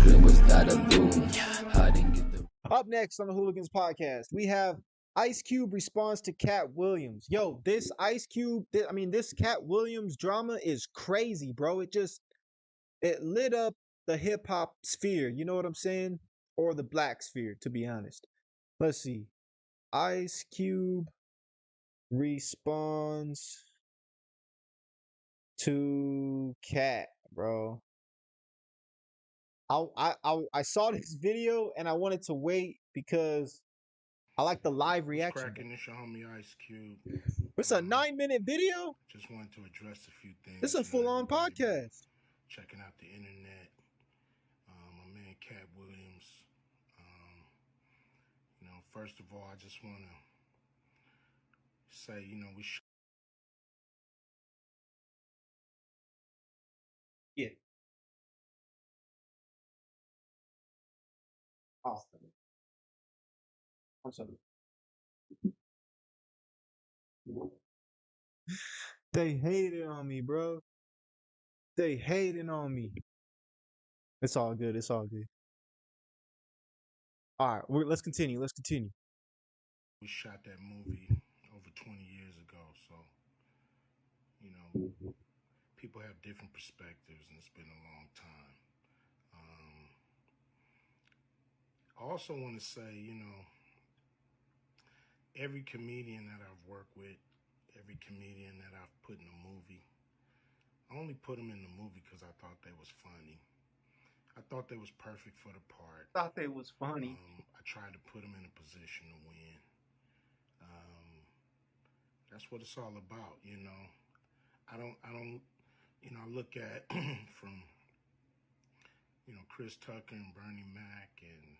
Then what's that to do? I didn't get the Up next on the Hooligans podcast, we have Ice Cube responds to Katt Williams. Yo, this Ice Cube, this Katt Williams drama is crazy, bro. It lit up the hip hop sphere. You know what I'm saying? Or the black sphere, to be honest. Let's see. Ice Cube responds to Katt, bro. I saw this video and I wanted to wait because I like the live What's reaction. cracking? It's your homie Ice Cube. It's a 9-minute video. Just wanted to address a few things. It's a full-on podcast. Checking out the internet. My man Katt Williams. First of all, I just want to say, we should. Yeah. Awesome. I'm sorry. They hated on me, bro. They hating on me. It's all good. It's all good. All right, let's continue. Let's continue. We shot that movie over 20 years ago, so people have different perspectives, and it's been a long time. I also want to say, every comedian that I've worked with, every comedian that I've put in a movie, I only put them in the movie because I thought they was funny. I thought they was perfect for the part. Thought they was funny. I tried to put them in a position to win. That's what it's all about, I look at from, Chris Tucker and Bernie Mac and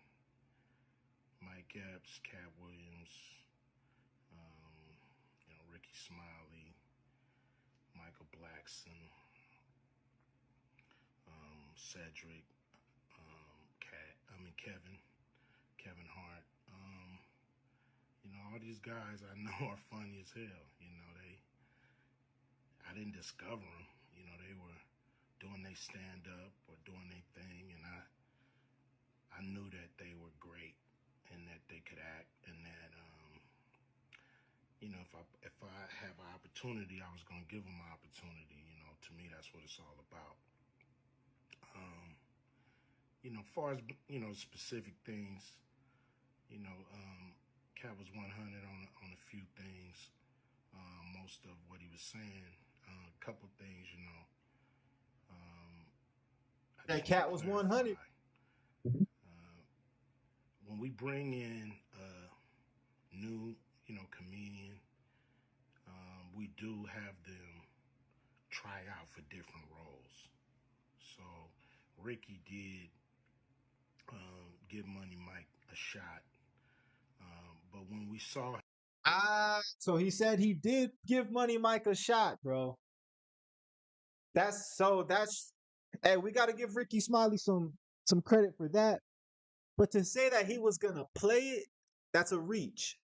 Mike Epps, Katt Williams, Ricky Smiley, Michael Blackson, Cedric, Kevin Hart. All these guys I know are funny as hell. I didn't discover them. They were doing their stand-up or doing their thing, and I knew that they were great and that they could act, and that if I have an opportunity, I was going to give them an opportunity. To me, that's what it's all about. As far as specific things, Katt was 100 on a few things. Most of what he was saying, a couple things, That Katt was 100. When we bring in a new, comedian, we do have them try out for different roles. So Ricky did give Money Mike a shot, but when we saw so he said he did give Money Mike a shot, bro. Hey, we got to give Ricky Smiley some credit for that. But to say that he was gonna play it, that's a reach.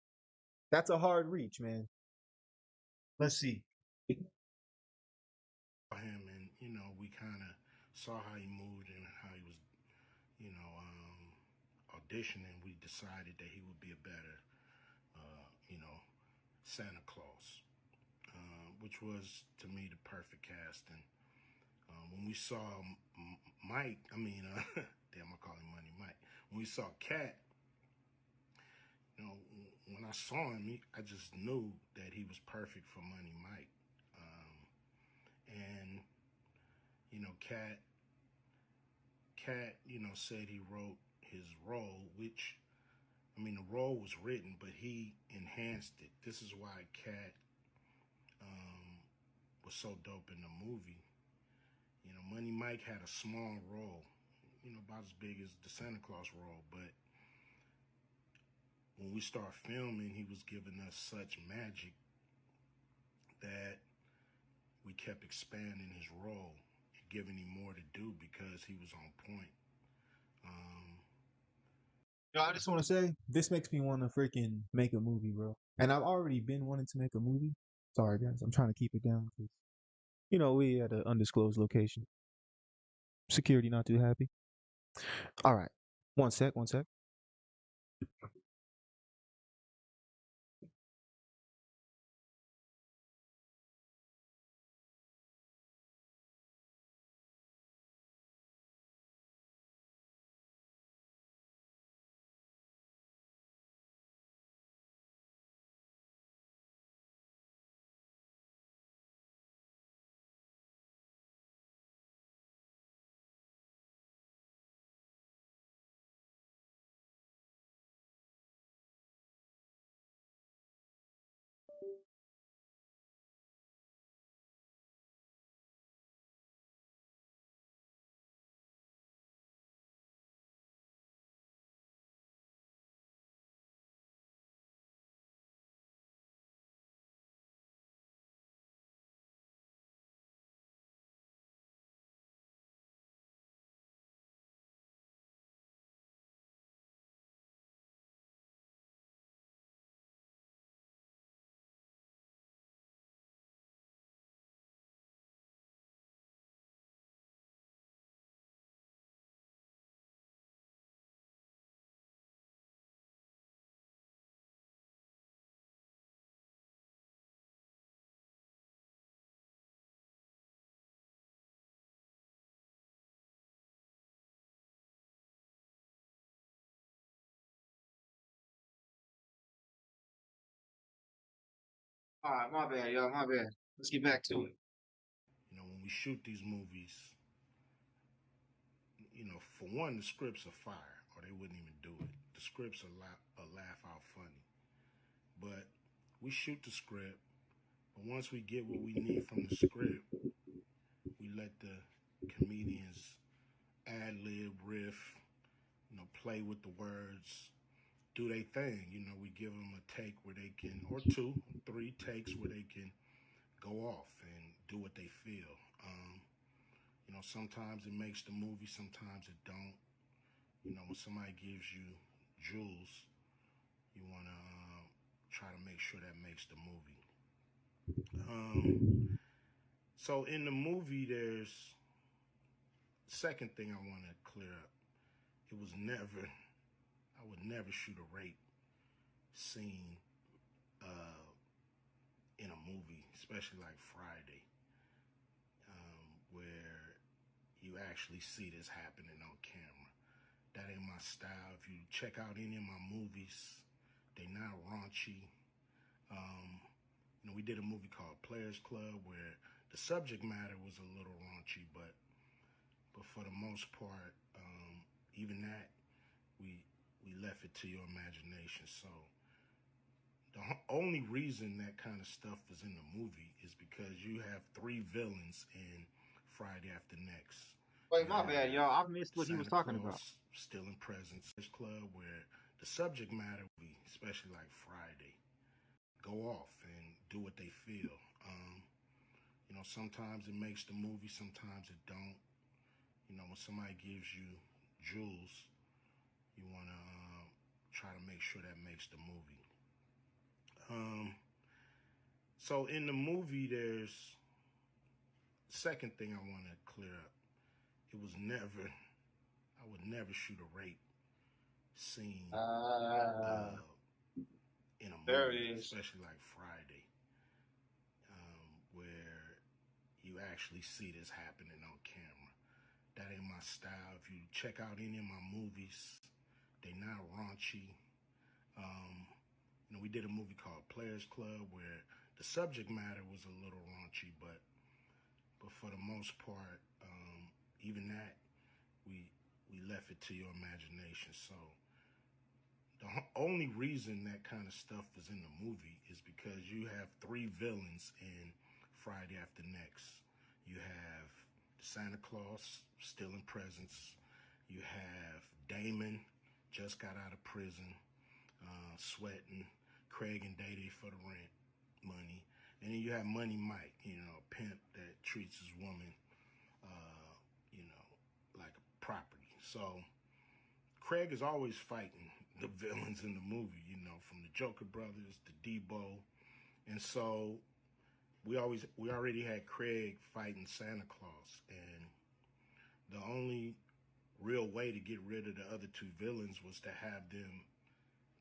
That's a hard reach, man. Let's see. him, and we kind of saw how he moved and how he was, auditioning. We decided that he would be a better, Santa Claus, which was to me the perfect casting. When we saw Mike, damn, I call him Money Mike. When we saw Katt, when I saw him, I just knew that he was perfect for Money Mike. And Katt, said he wrote his role, which, the role was written, but he enhanced it. This is why Katt was so dope in the movie. Money Mike had a small role, about as big as the Santa Claus role, but when we start filming, he was giving us such magic that we kept expanding his role and giving him more to do because he was on point. I just want to say, this makes me want to freaking make a movie, bro. And I've already been wanting to make a movie. Sorry, guys. I'm trying to keep it down because, we at an undisclosed location. Security not too happy. All right. One sec, one sec. All right, my bad, y'all. My bad. Let's get back to it. You know, when we shoot these movies, you know, for one, the scripts are fire, or they wouldn't even do it. The scripts are laugh out funny, but we shoot the script. But once we get what we need from the script, we let the comedians ad lib, riff, you know, play with the words, do their thing. You know, we give them a take where they can, or two, three takes where they can go off and do what they feel. You know, sometimes it makes the movie, sometimes it don't. You know, when somebody gives you jewels, you want to try to make sure that makes the movie. So in the movie, there's second thing I want to clear up. It was never, I would never shoot a rape scene uh, in a movie, especially like Friday, where you actually see this happening on camera. That ain't my style. If you check out any of my movies, they not raunchy. You know, we did a movie called Players Club where the subject matter was a little raunchy, but for the most part, even that we left it to your imagination. So the only reason that kind of stuff is in the movie is because you have three villains in Friday After Next. Wait, You my bad, have y'all. I missed what he was Santa talking about. Claus Still in Presence Club, where the subject matter, especially like Friday, go off and do what they feel. You know, sometimes it makes the movie, sometimes it don't. You know, when somebody gives you jewels, you want to try to make sure that makes the movie. So in the movie, there's second thing I want to clear up. It was never, I would never shoot a rape scene in a There movie, it is. especially like Friday, where you actually see this happening on camera. That ain't my style. If you check out any of my movies, they not raunchy. You know, we did a movie called Players Club where the subject matter was a little raunchy, but for the most part, even that we left it to your imagination. So the only reason that kind of stuff is in the movie is because you have three villains in Friday After Next. You have Santa Claus Still in Presence. You have Damon, just got out of prison, sweating. Craig and Day for the rent money. And then you have Money Mike, you know, a pimp that treats his woman, you know, like a property. So Craig is always fighting the villains in the movie, you know, from the Joker brothers to Debo. And so we already had Craig fighting Santa Claus. And the only real way to get rid of the other two villains was to have them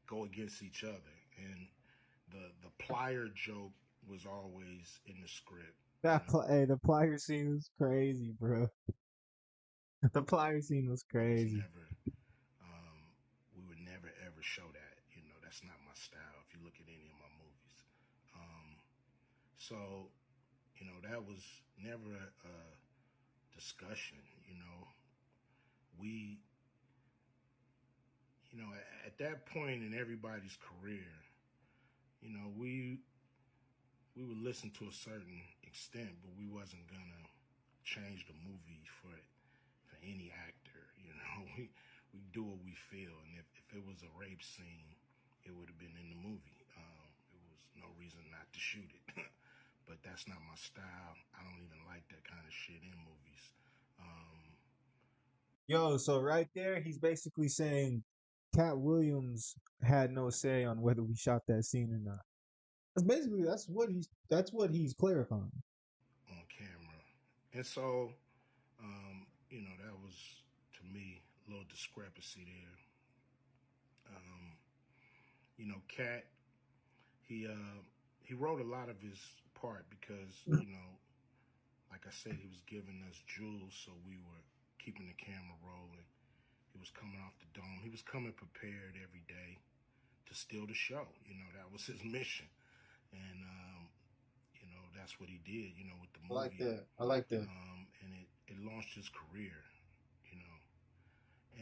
go against each other, and the plier joke was always in the script. You know, Hey, the plier scene was crazy, bro. The plier scene was it was crazy. never. Um, we would never ever show that. You know, that's not my style. If you look at any of my movies, um, so you know that was never a discussion. You know, we, you know, at that point in everybody's career, you know, we would listen to a certain extent, but we wasn't gonna change the movie for any actor. You know, we do what we feel, and if it was a rape scene, it would have been in the movie. It was no reason not to shoot it. But that's not my style. I don't even like that kind of shit in movies. Um, Yo, so right there, he's basically saying Cat Williams had no say on whether we shot that scene or not. That's what he's clarifying. on camera, and so you know that was to me a little discrepancy there. You know, Cat he uh, he wrote a lot of his part because you know, like I said, he was giving us jewels, so we were keeping the camera rolling. He was coming off the dome. He was coming prepared every day to steal the show. You know, that was his mission, and you know that's what he did. You know, with the I like movie, that. I like that. and it launched his career. You know,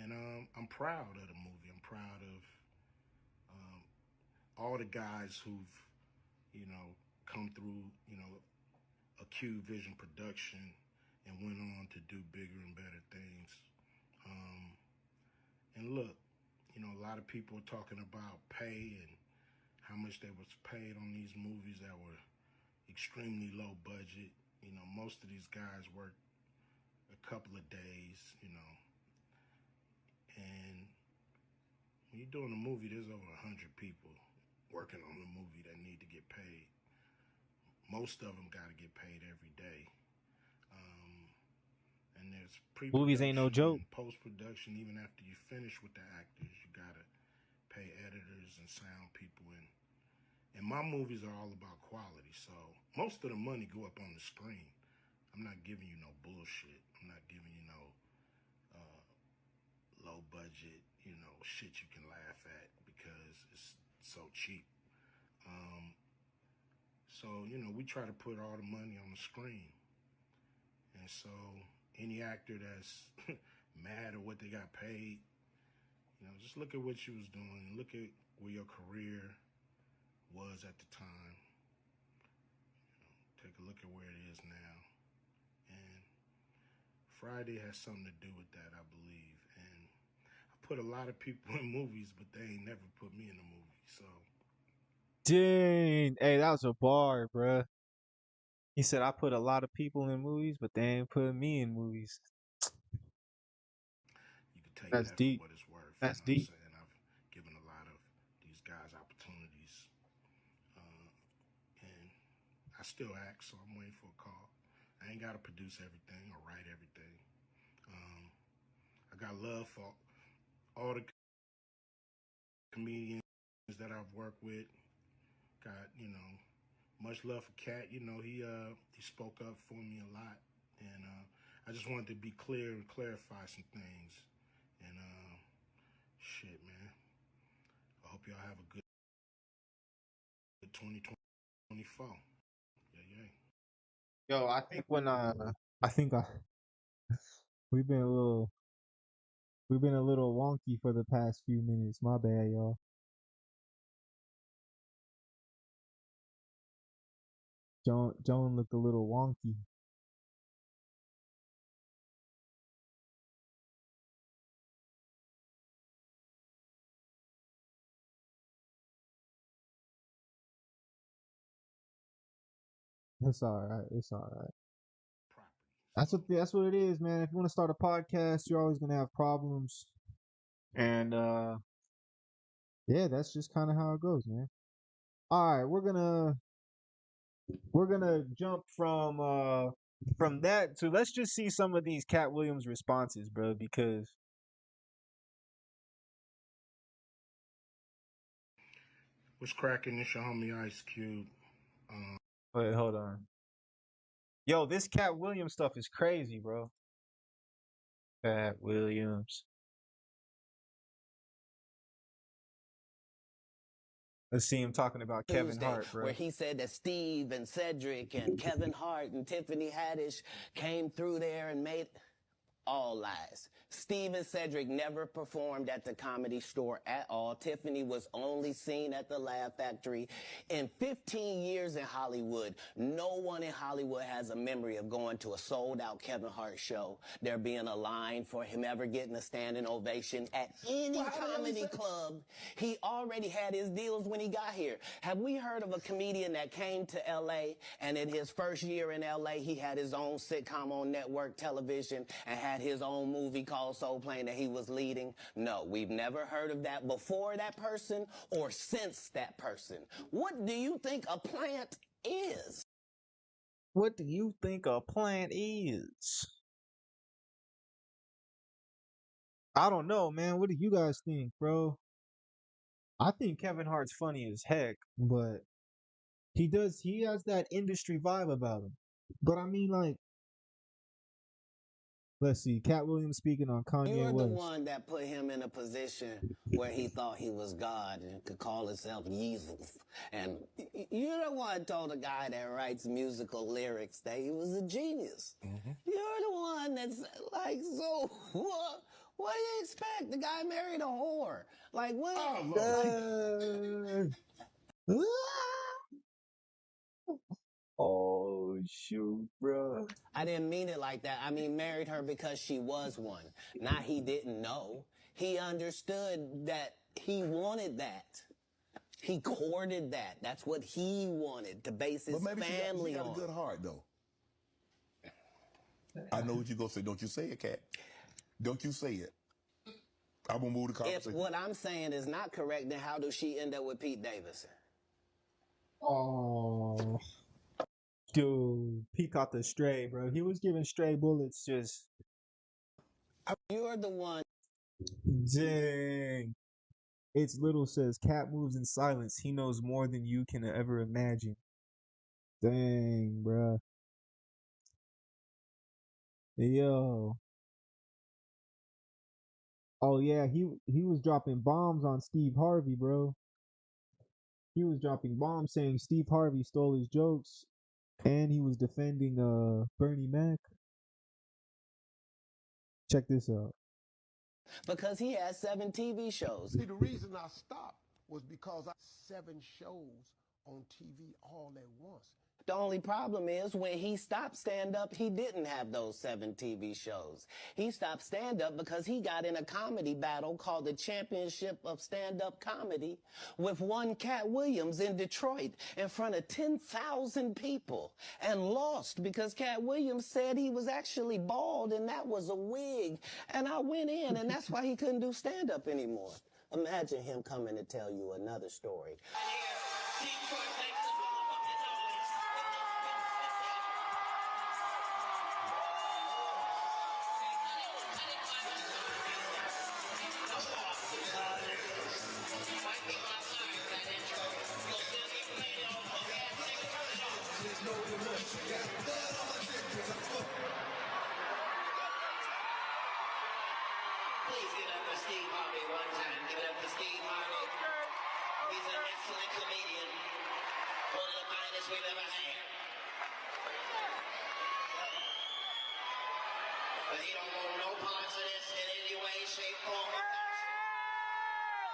and I'm proud of the movie. I'm proud of um, all the guys who've you know come through. You know, Acute Vision Production and went on to do bigger and better things. Um, and look, you know, a lot of people are talking about pay and how much they was paid on these movies that were extremely low budget. You know, most of these guys work a couple of days, you know, and when you're doing a movie, there's over 100 people working on the movie that need to get paid. Most of them got to get paid every day. Um, and there's Movies ain't no pre-production joke. and post-production. Even after you finish with the actors, you gotta pay editors and sound people. And my movies are all about quality, so most of the money go up on the screen. I'm not giving you no bullshit. I'm not giving you no uh, low budget, you know, shit you can laugh at because it's so cheap. Um, so you know, we try to put all the money on the screen, and so any actor that's mad at what they got paid, you know, just look at what you was doing. Look at where your career was at the time. Take a look at where it is now. And Friday has something to do with that, I believe. And I put a lot of people in movies, but they ain't never put me in a movie. So Dang. Hey, that was a bar, bruh. He said I put a lot of people in movies, but they ain't put me in movies. you can take That's that for deep. what it's worth. You That's know what I'm deep. saying? I've given a lot of these guys opportunities. Uh, and I still act, so I'm waiting for a call. I ain't got to produce everything or write everything. Um, I got love for all the comedians that I've worked with. Got much love for Katt. You know he spoke up for me a lot, and I just wanted to be clear and clarify some things. And shit, man. I hope y'all have a good 2024. Yeah, yeah. Yo, I think we've been a little we've been a little wonky for the past few minutes. My bad, y'all. Joan looked a little wonky. It's all right. It's all right. Property. That's So what it is, man. If you want to start a podcast, you're always gonna have problems, and yeah, that's just kind of how it goes, man. All right, we're gonna jump from that to let's just see some of these Cat Williams responses, bro, because What's cracking? This your homie Ice Cube. Wait, hold on. Yo, this Katt Williams stuff is crazy, bro. Katt Williams. Let's see him talking about Kevin Tuesday, Hart, bro. where he said that Steve and Cedric and Kevin Hart and Tiffany Haddish came through there and made all lies. Steve and Cedric never performed at the Comedy Store at all. Tiffany was only seen at the Laugh Factory. In 15 years in Hollywood, no one in Hollywood has a memory of going to a sold-out Kevin Hart show, there being a line for him ever getting a standing ovation at any comedy club. He already had his deals when he got here. Have we heard of a comedian that came to L.A. and in his first year in L.A. he had his own sitcom on network television and had his own movie called Soul Plane that he was leading? No, we've never heard of that before that person or since that person. What do you think a plant is? What do you think a plant is? I don't know, man. What do you guys think, bro? I think Kevin Hart's funny as heck, but he has that industry vibe about him. But I mean, like, let's see, Katt Williams speaking on Kanye You're the West. one that put him in a position where he thought he was God and could call himself Jesus. And you're the one told a guy that writes musical lyrics that he was a genius. You're the one that's like, so what do you expect? The guy married a whore. Like, what? Oh shoot, bro. I didn't mean it like that. I mean, married her because she was one. Not he didn't know. He understood that he wanted that. He courted that. That's what he wanted, to base his family she got on. a good heart, though. I know what you're going to say. Don't you say it, Kat. Don't you say it. I'm going to move the If conversation. what I'm saying is not correct, then how does she end up with Pete Davidson? Oh, dude, he caught the stray, bro. He was giving stray bullets. Just You're the one. dang. It's Little says Cat moves in silence. He knows more than you can ever imagine. Dang, bro. Yo. Oh yeah, he was dropping bombs on Steve Harvey, bro. He was dropping bombs saying Steve Harvey stole his jokes, and he was defending Bernie Mac. Check this out. Because he has 7 TV shows. See, the reason I stopped was because I 7 shows on TV all at once. The only problem is when he stopped stand-up, he didn't have those 7 TV shows. He stopped stand-up because he got in a comedy battle called the Championship of Stand-Up Comedy with one Katt Williams in Detroit in front of 10,000 people and lost because Katt Williams said he was actually bald and that was a wig. And I went in, and that's why he couldn't do stand-up anymore. Imagine him coming to tell you another story. Please give it up for Steve Harvey one time. Give it up for Steve Harvey. He's an excellent comedian. One of the finest we've ever had. But he don't want no parts of this in any way, shape, form, or fashion.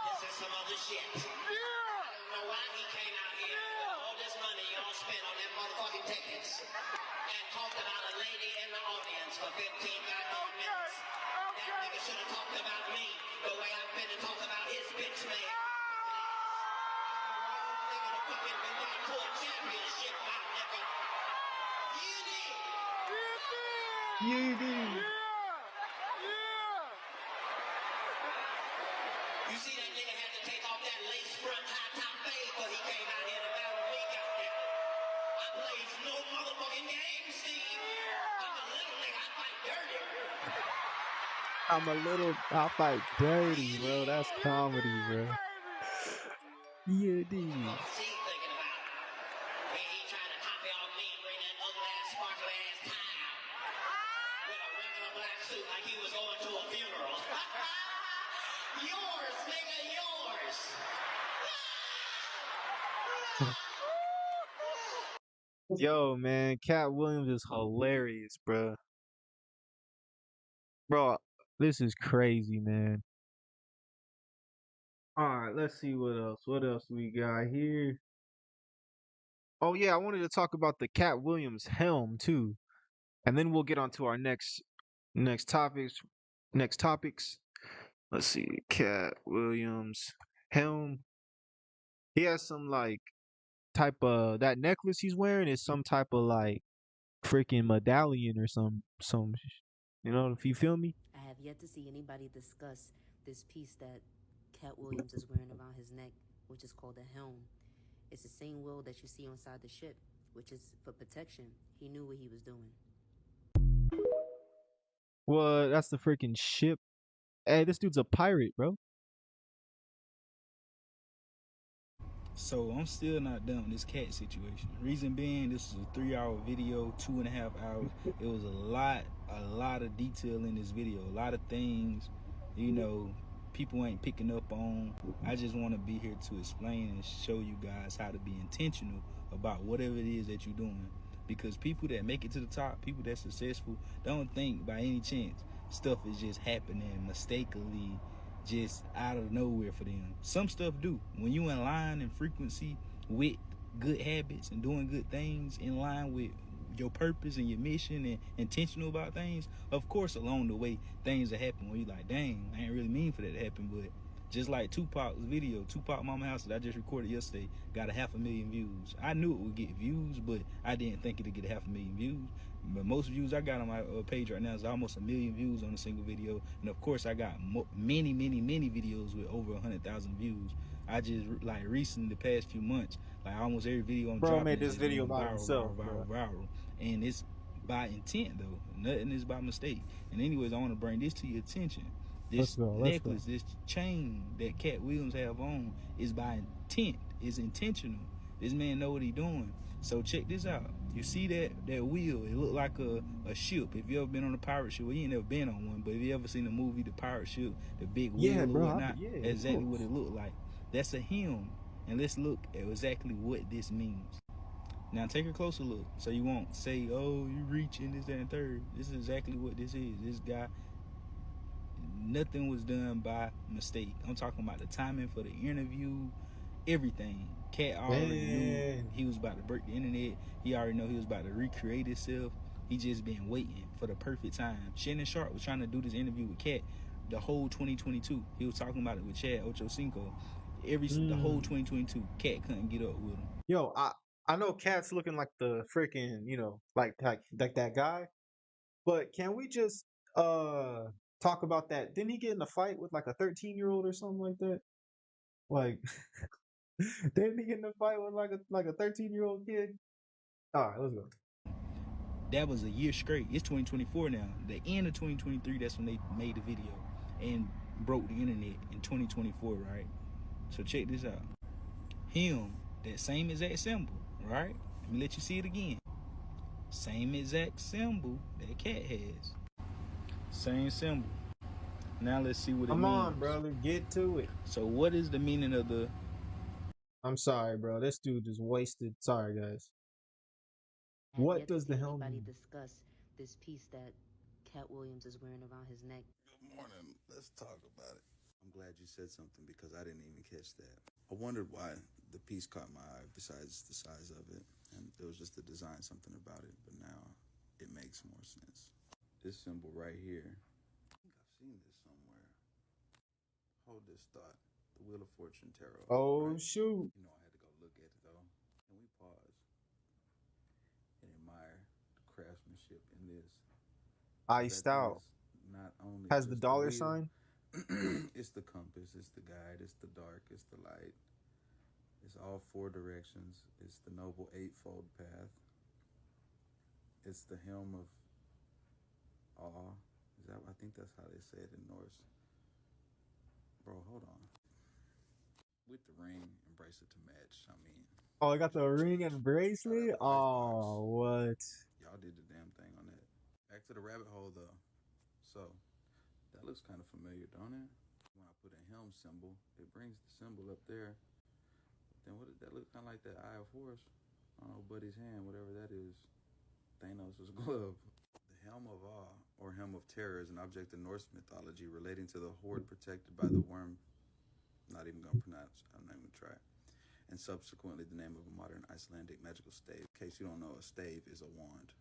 This is some other shit. I don't know why he came out here with all this money y'all spent on them motherfucking tickets and talked about a lady in the audience for 15 goddamn minutes. That nigga should have talked about me the way I've been to talk about his bitch man. I'm the wrong nigga to fucking win my court championship, my nigga. You did. You did. You see that nigga had to take off that lace front high top fade before he came out here to battle me, goddamn. I plays no motherfucking game, Steve. I'm a little nigga, I fight dirty. I'll fight dirty, bro. That's comedy, bro. Yeah, dude. What's he thinking about? He trying to copy off me and bring that ugly ass, sparkly ass tie out with a regular black suit like he was going to a funeral. Yours, nigga, yours. Yo, man, Katt Williams is hilarious, bro. Bro, this is crazy, man. All right, let's see what else. What else we got here? Oh yeah, I wanted to talk about the Katt Williams helm too, and then we'll get on to our next topics. Next topics. Let's see, Katt Williams helm. He has some like type of that necklace he's wearing is some type of like freaking medallion or some. You know, if you feel me. I have yet to see anybody discuss this piece that Katt Williams is wearing around his neck, which is called a helm. It's the same wheel that you see on side the ship, which is for protection. He knew what he was doing. Well, that's the freaking ship. Hey, this dude's a pirate, bro. So I'm still not done with this Katt situation. Reason being, this was a 3-hour video, 2.5 hours. It was a lot of detail in this video, a lot of things, people ain't picking up on. I just want to be here to explain and show you guys how to be intentional about whatever it is that you're doing. Because people that make it to the top, people that's successful, don't think by any chance stuff is just happening mistakenly, just out of nowhere for them. Some stuff do. When you in line and frequency with good habits and doing good things in line with your purpose and your mission and intentional about things, of course along the way things that happen where you like, dang, I ain't really mean for that to happen. But just like Tupac's video, Tupac Mama House, that I just recorded yesterday, got 500,000 views. I knew it would get views, but I didn't think it'd get 500,000 views. But most views I got on my page right now is almost 1 million views on a single video. And of course I got many videos with over 100,000 views. I just like recently, the past few months, like almost every video I'm dropping made this is video going by himself, viral. And it's by intent though. Nothing is by mistake. And anyways, I want to bring this to your attention. This necklace, this chain that Katt Williams have on is by intent. It's intentional. This man know what he doing. So check this out. You see that wheel? It look like a ship. If you ever been on a pirate ship, well, you ain't never been on one, but if you ever seen the movie The Pirate Ship, the big wheel or whatnot, that's exactly what it looked like. That's a helm. And let's look at exactly what this means. Now take a closer look so you won't say, oh, you reaching this, that, and third. This is exactly what this is. This guy, nothing was done by mistake. I'm talking about the timing for the interview, everything. Katt already knew he was about to break the internet. He already know he was about to recreate himself. He just been waiting for the perfect time. Shannon Sharp was trying to do this interview with Katt the whole 2022. He was talking about it with Chad Ochocinco. The whole 2022, Katt couldn't get up with him. Yo, I know Katt's looking like the freaking, like that guy. But can we just talk about that? Didn't he get in a fight with like a 13-year-old or something like that? Like didn't he get in a fight with like a 13-year-old kid? All right, let's go. That was a year straight. It's 2024 now. The end of 2023, that's when they made the video and broke the internet in 2024, right? So check this out. Him, that same exact symbol, right? Let me let you see it again. Same exact symbol that Katt has. Same symbol. Now let's see what it means. Come on, brother, get to it. So what is the meaning of the... I'm sorry, bro. This dude is wasted. Sorry, guys. What does the helm mean? Discuss this piece that Katt Williams is wearing around his neck. Good morning. Let's talk about it. I'm glad you said something because I didn't even catch that. I wondered why the piece caught my eye besides the size of it. And it was just the design, something about it. But now it makes more sense. This symbol right here, I think I've seen this somewhere. Hold this thought. The Wheel of Fortune Tarot. Oh, right? shoot. You know I had to go look at it though. Can we pause and admire the craftsmanship in this? Iced out. Not only has the dollar sign. It's the compass, it's the guide, it's the dark, it's the light. It's all 4 directions. It's the noble 8-fold path. It's the helm of awe. I think that's how they say it in Norse. Bro, hold on. With the ring bracelet to match. I mean, Oh, I got the ring and shout out bracelet. to Icebox. Oh, what? Y'all did the damn thing on that. Back to the rabbit hole though. So that looks kind of familiar, don't it? When I put a helm symbol, it brings the symbol up there. But then what did that look kind of like that Eye of Horus? I don't know, Buddy's hand, whatever that is. Thanos' glove. The Helm of Awe, or Helm of Terror, is an object in Norse mythology relating to the horde protected by the worm. Not even gonna pronounce. I'm not even gonna try. And subsequently the name of a modern Icelandic magical stave. In case you don't know, a stave is a wand.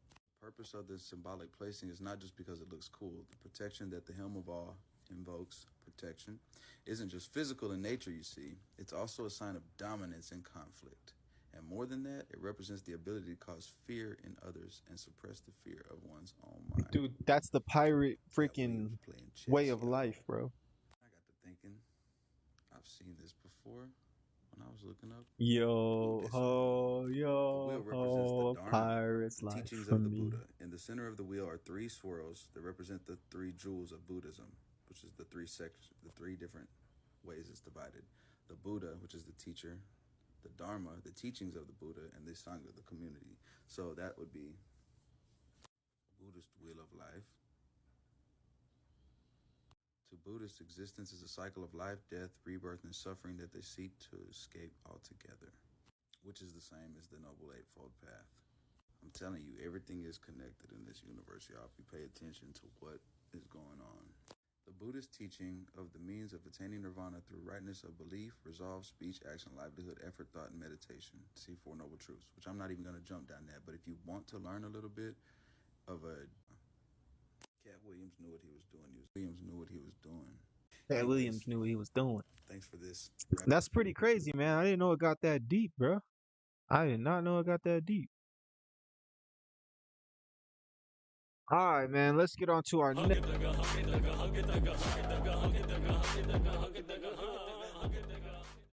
The purpose of this symbolic placing is not just because it looks cool. The protection that the Helm of Awe invokes, protection, isn't just physical in nature, you see. It's also a sign of dominance and conflict. And more than that, it represents the ability to cause fear in others and suppress the fear of one's own mind. Dude, that's the pirate Katt freaking Williams playing chess, way of y'all. life, bro. I got to thinking, I've seen this before when I was looking up. Yo This ho, the yo wheel represents ho, the Dharma, pirate's the life teachings for of the me. Buddha. In the center of the wheel are three swirls that represent the three jewels of Buddhism, which is the three different ways it's divided. The Buddha, which is the teacher, the Dharma, the teachings of the Buddha, and the Sangha, the community. So that would be Buddhist wheel of life. To Buddhists, existence is a cycle of life, death, rebirth, and suffering that they seek to escape altogether, which is the same as the Noble Eightfold Path. I'm telling you, everything is connected in this universe, y'all, if you pay attention to what is going on. The Buddhist teaching of the means of attaining nirvana through rightness of belief, resolve, speech, action, livelihood, effort, thought, and meditation. See Four Noble Truths, which I'm not even going to jump down that. But if you want to learn a little bit of a... Katt Williams knew what he was doing. Katt Anyways, Williams knew what he was doing. thanks for this. That's pretty crazy, man. I didn't know it got that deep, bro. I did not know it got that deep. All right, man. Let's get on to our next.